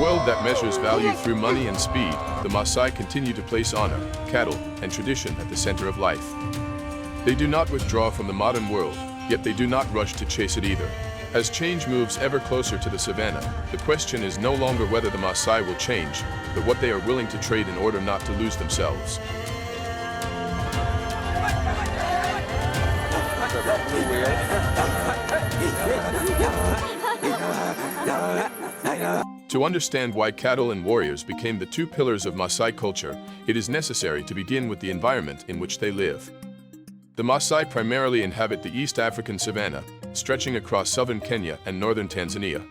world that measures value through money and speed, the Maasai continue to place honor, cattle, and tradition at the center of life. They do not withdraw from the modern world, yet they do not rush to chase it either. As change moves ever closer to the savannah, the question is no longer whether the Maasai will change, but what they are willing to trade in order not to lose themselves. To understand why cattle and warriors became the two pillars of Maasai culture, it is necessary to begin with the environment in which they live. The Maasai primarily inhabit the East African savanna, stretching across southern Kenya and northern Tanzania.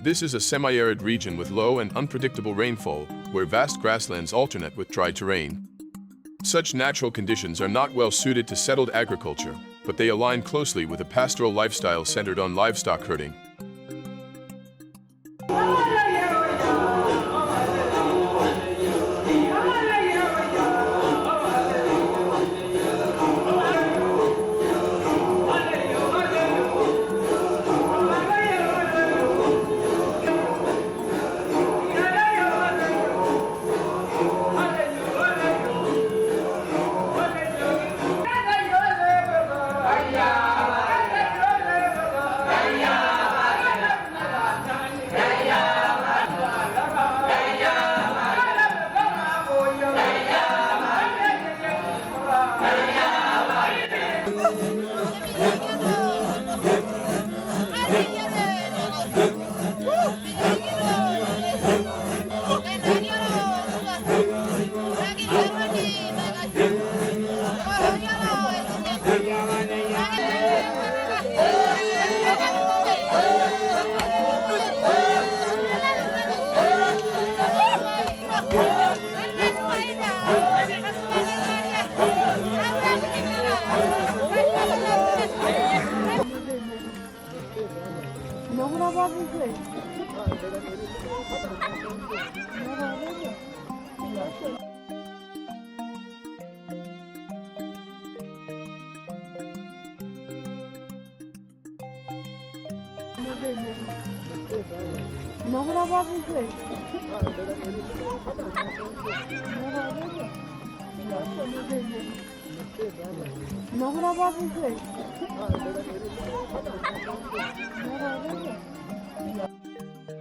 This is a semi-arid region with low and unpredictable rainfall, where vast grasslands alternate with dry terrain. Such natural conditions are not well suited to settled agriculture, but they align closely with a pastoral lifestyle centered on livestock herding.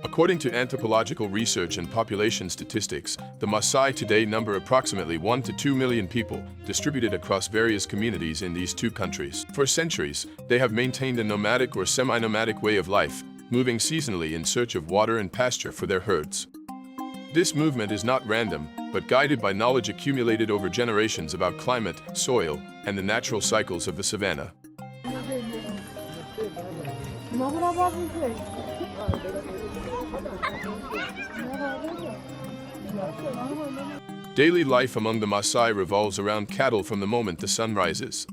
According to anthropological research and population statistics, the Maasai today number approximately 1 to 2 million people, distributed across various communities in these two countries. For centuries, they have maintained a nomadic or semi-nomadic way of life, moving seasonally in search of water and pasture for their herds. This movement is not random, but guided by knowledge accumulated over generations about climate, soil, and the natural cycles of the savanna. Daily life among the Maasai revolves around cattle from the moment the sun rises.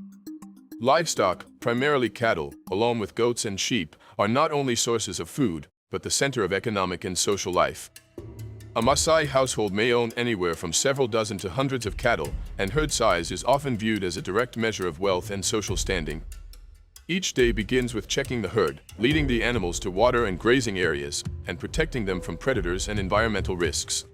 Livestock, primarily cattle, along with goats and sheep, are not only sources of food, but the center of economic and social life. A Maasai household may own anywhere from several dozen to hundreds of cattle, and herd size is often viewed as a direct measure of wealth and social standing. Each day begins with checking the herd, leading the animals to water and grazing areas, and protecting them from predators and environmental risks.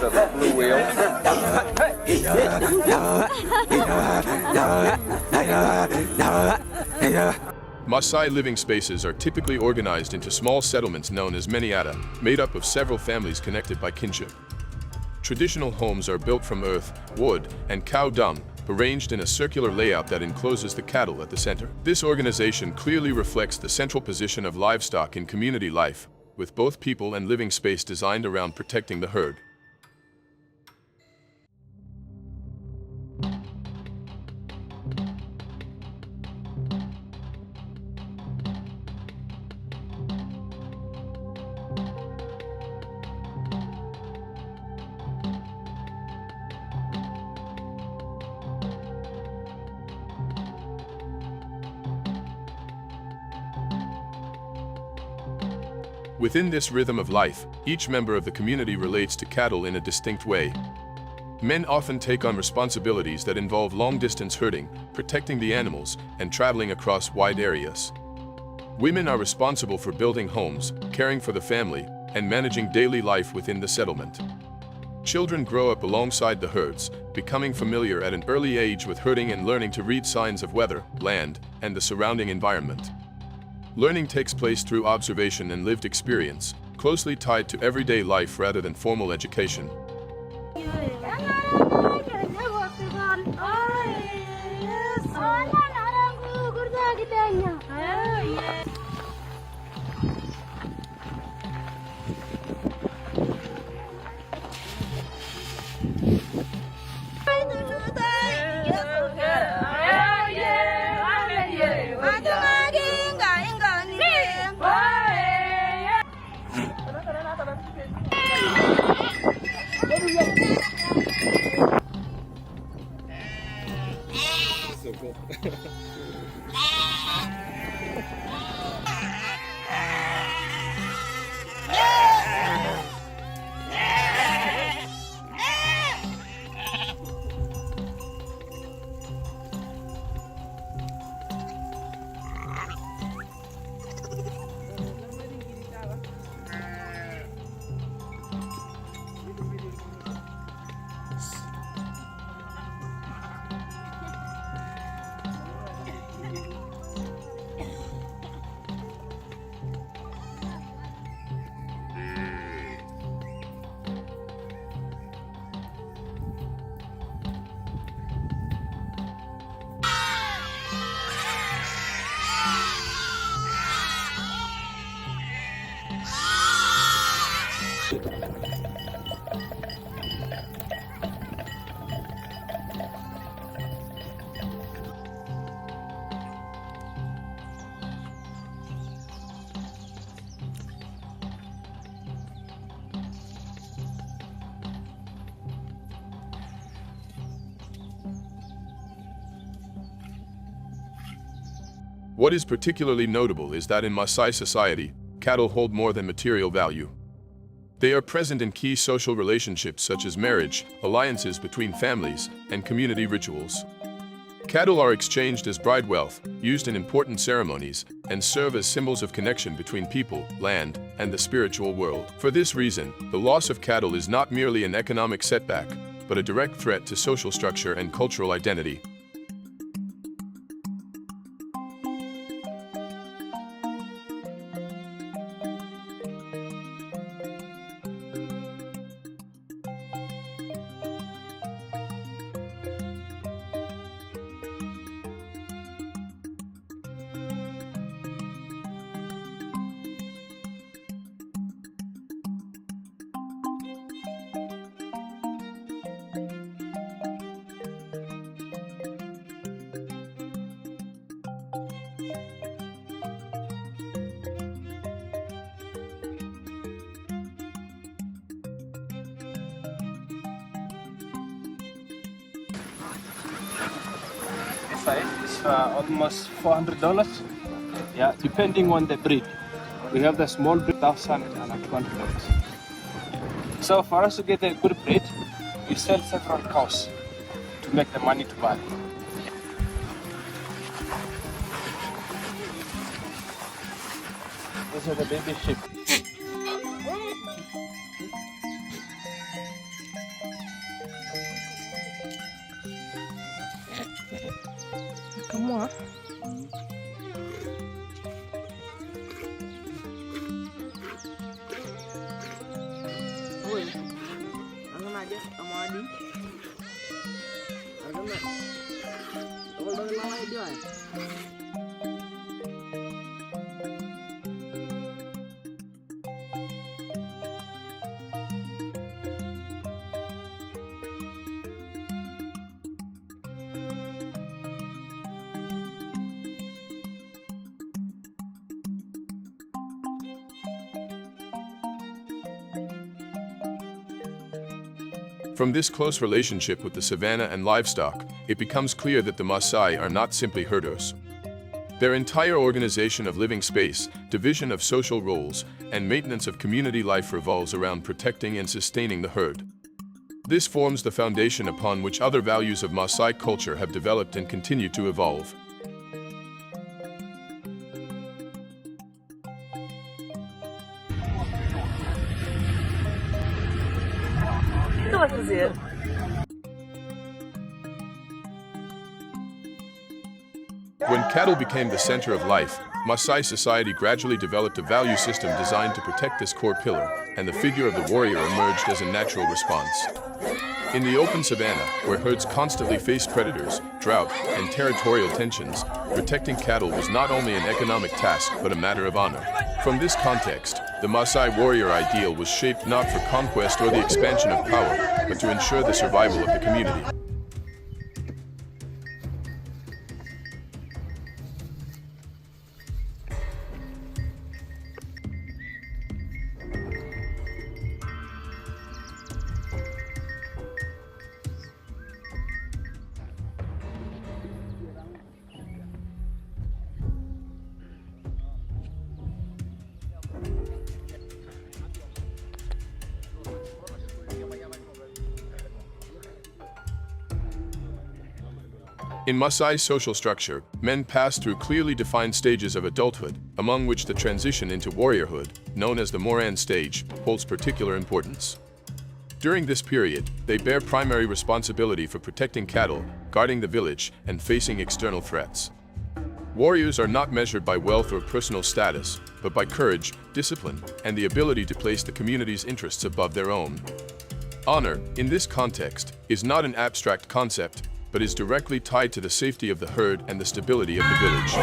the blue whale. Maasai living spaces are typically organized into small settlements known as manyata, made up of several families connected by kinship. Traditional homes are built from earth, wood, and cow dung, arranged in a circular layout that encloses the cattle at the center. This organization clearly reflects the central position of livestock in community life, with both people and living space designed around protecting the herd. Within this rhythm of life, each member of the community relates to cattle in a distinct way. Men often take on responsibilities that involve long-distance herding, protecting the animals, and traveling across wide areas. Women are responsible for building homes, caring for the family, and managing daily life within the settlement. Children grow up alongside the herds, becoming familiar at an early age with herding and learning to read signs of weather, land, and the surrounding environment. Learning takes place through observation and lived experience, closely tied to everyday life rather than formal education. So cool. What is particularly notable is that in Maasai society, cattle hold more than material value. They are present in key social relationships such as marriage, alliances between families, and community rituals. Cattle are exchanged as bride wealth, used in important ceremonies, and serve as symbols of connection between people, land, and the spiritual world. For this reason, the loss of cattle is not merely an economic setback, but a direct threat to social structure and cultural identity. Size is almost $400. Yeah, depending on the breed. We have the small breed, $1,000 and $200. So for us to get a good breed, we sell several cows to make the money to buy. These are the baby sheep. Kamu ah? Oi, ano aja sama Adi? Ada nggak? Kalau baru lama itu ya. From this close relationship with the savanna and livestock, it becomes clear that the Maasai are not simply herders. Their entire organization of living space, division of social roles, and maintenance of community life revolves around protecting and sustaining the herd. This forms the foundation upon which other values of Maasai culture have developed and continue to evolve. Itu vai fazer? When cattle became the center of life, Maasai society gradually developed a value system designed to protect this core pillar, and the figure of the warrior emerged as a natural response. In the open savanna, where herds constantly faced predators, drought, and territorial tensions, protecting cattle was not only an economic task but a matter of honor. From this context, the Maasai warrior ideal was shaped not for conquest or the expansion of power, but to ensure the survival of the community. In Maasai social structure, men pass through clearly defined stages of adulthood, among which the transition into warriorhood, known as the Moran stage, holds particular importance. During this period, they bear primary responsibility for protecting cattle, guarding the village, and facing external threats. Warriors are not measured by wealth or personal status, but by courage, discipline, and the ability to place the community's interests above their own. Honor, in this context, is not an abstract concept, but is directly tied to the safety of the herd and the stability of the village.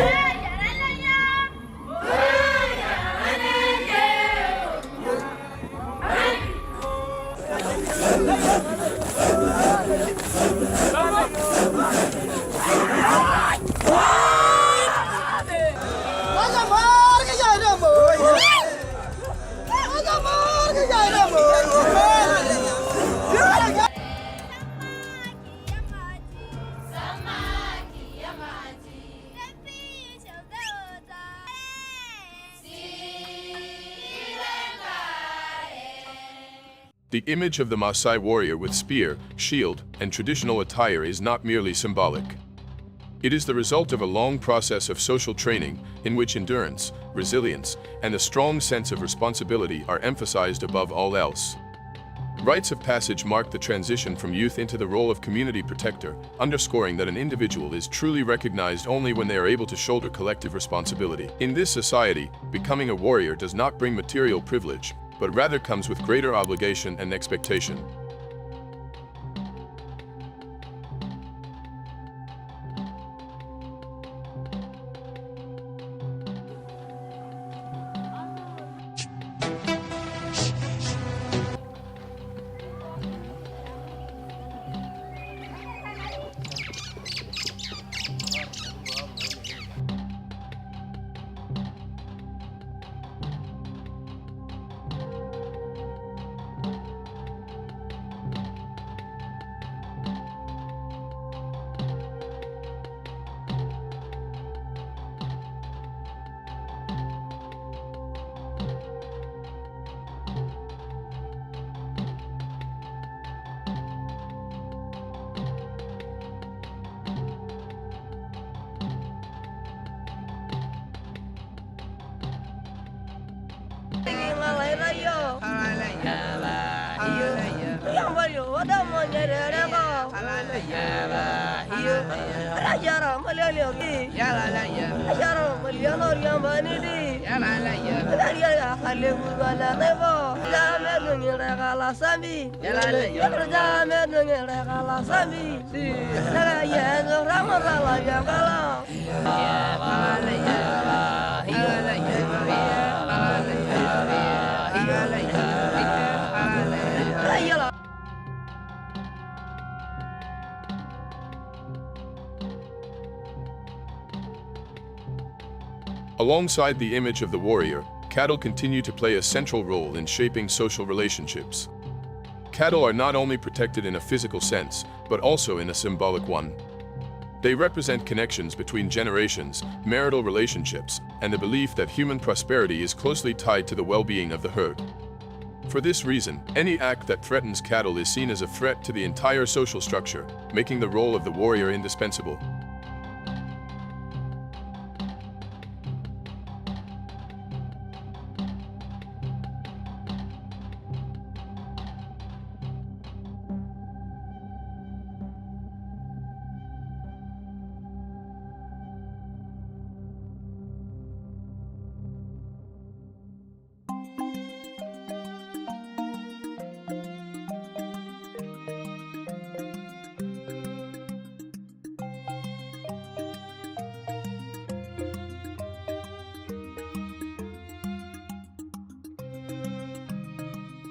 The image of the Maasai warrior with spear, shield, and traditional attire is not merely symbolic. It is the result of a long process of social training in which endurance, resilience, and a strong sense of responsibility are emphasized above all else. Rites of passage mark the transition from youth into the role of community protector, underscoring that an individual is truly recognized only when they are able to shoulder collective responsibility. In this society, becoming a warrior does not bring material privilege, but rather comes with greater obligation and expectation. Yang baru ada mau nyari apa? Alongside the image of the warrior, cattle continue to play a central role in shaping social relationships. Cattle are not only protected in a physical sense, but also in a symbolic one. They represent connections between generations, marital relationships, and the belief that human prosperity is closely tied to the well-being of the herd. For this reason, any act that threatens cattle is seen as a threat to the entire social structure, making the role of the warrior indispensable.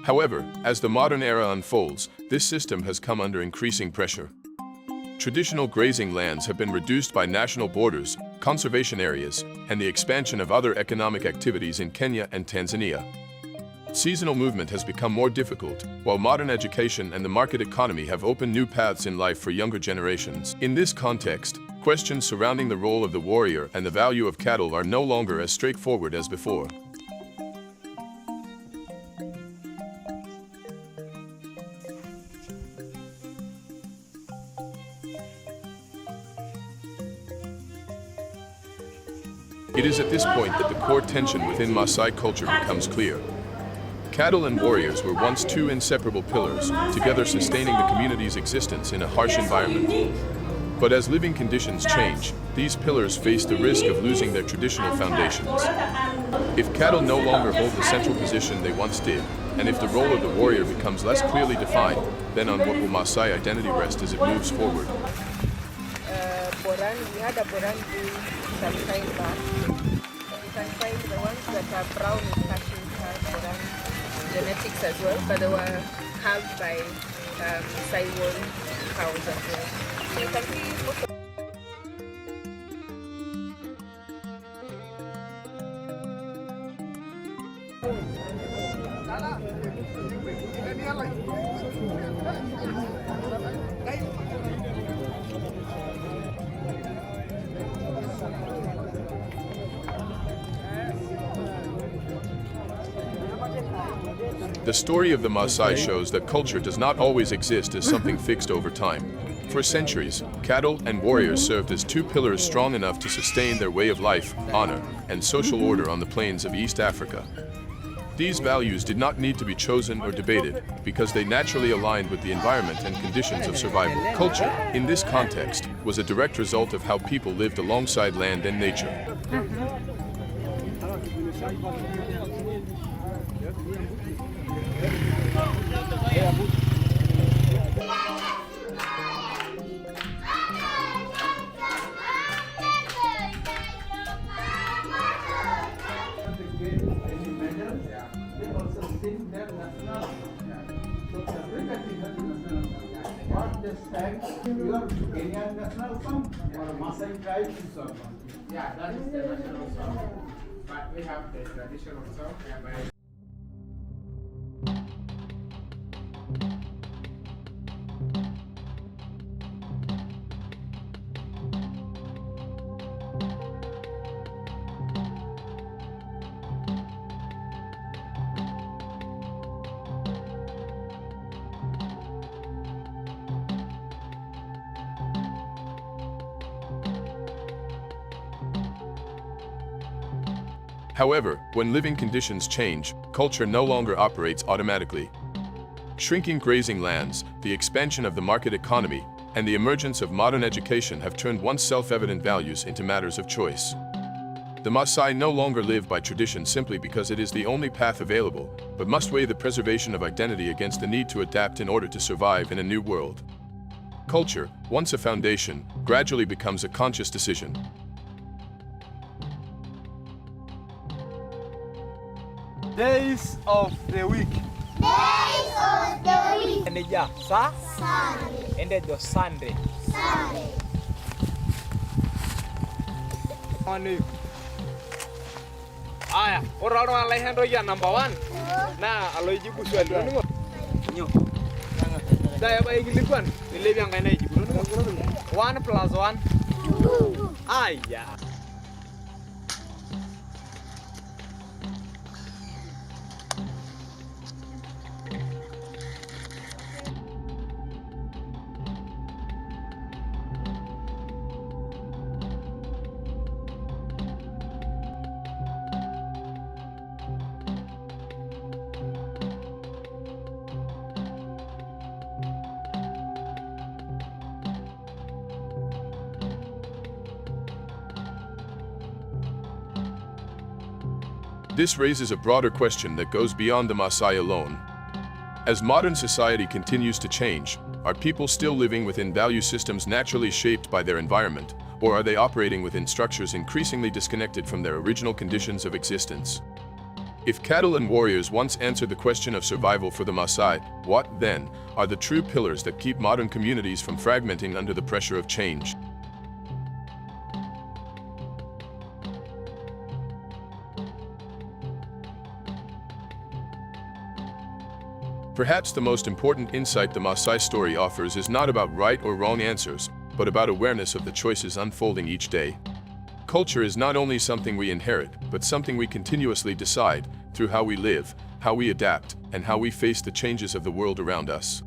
However, as the modern era unfolds, this system has come under increasing pressure. Traditional grazing lands have been reduced by national borders, conservation areas, and the expansion of other economic activities in Kenya and Tanzania. Seasonal movement has become more difficult, while modern education and the market economy have opened new paths in life for younger generations. In this context, questions surrounding the role of the warrior and the value of cattle are no longer as straightforward as before. It is at this point that the core tension within Maasai culture becomes clear. Cattle and warriors were once two inseparable pillars, together sustaining the community's existence in a harsh environment. But as living conditions change, these pillars face the risk of losing their traditional foundations. If cattle no longer hold the central position they once did, and if the role of the warrior becomes less clearly defined, then on what will Maasai identity rest as it moves forward? We had a Boran breed some time back. You can find the ones that are brown in catching Boran genetics as well, but they were calved by Saiwan cows as well. So you can see most of The story of the Maasai shows that culture does not always exist as something fixed over time. For centuries, cattle and warriors served as two pillars strong enough to sustain their way of life, honor, and social order on the plains of East Africa. These values did not need to be chosen or debated because they naturally aligned with the environment and conditions of survival. Culture, in this context, was a direct result of how people lived alongside land and nature. Your Kenyan national song or Maasai tribe song? Yeah, that is the national song. But we have the traditional song whereby However, when living conditions change, culture no longer operates automatically. Shrinking grazing lands, the expansion of the market economy, and the emergence of modern education have turned once self-evident values into matters of choice. The Maasai no longer live by tradition simply because it is the only path available, but must weigh the preservation of identity against the need to adapt in order to survive in a new world. Culture, once a foundation, gradually becomes a conscious decision. Days of the week. Days of the week. And yeah, Sunday. and then the Sunday. Sunday. Aya, orang-orang lain yang number 1. Nah, kalau ibu swali nungu. Nyo. Daya ba igili kwan? Ile yang kaina ibu nungu. 1 plus 1. 2. Aya. This raises a broader question that goes beyond the Maasai alone. As modern society continues to change, are people still living within value systems naturally shaped by their environment, or are they operating within structures increasingly disconnected from their original conditions of existence? If cattle and warriors once answered the question of survival for the Maasai, what, then, are the true pillars that keep modern communities from fragmenting under the pressure of change? Perhaps the most important insight the Maasai story offers is not about right or wrong answers, but about awareness of the choices unfolding each day. Culture is not only something we inherit, but something we continuously decide through how we live, how we adapt, and how we face the changes of the world around us.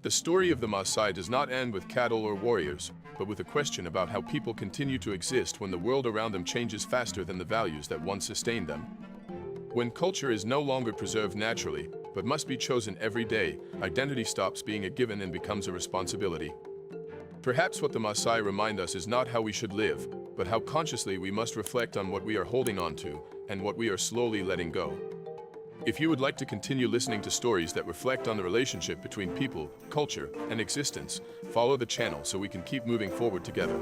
The story of the Maasai does not end with cattle or warriors, but with a question about how people continue to exist when the world around them changes faster than the values that once sustained them. When culture is no longer preserved naturally, but must be chosen every day, identity stops being a given and becomes a responsibility. Perhaps what the Maasai remind us is not how we should live, but how consciously we must reflect on what we are holding on to and what we are slowly letting go. If you would like to continue listening to stories that reflect on the relationship between people, culture, and existence, follow the channel so we can keep moving forward together.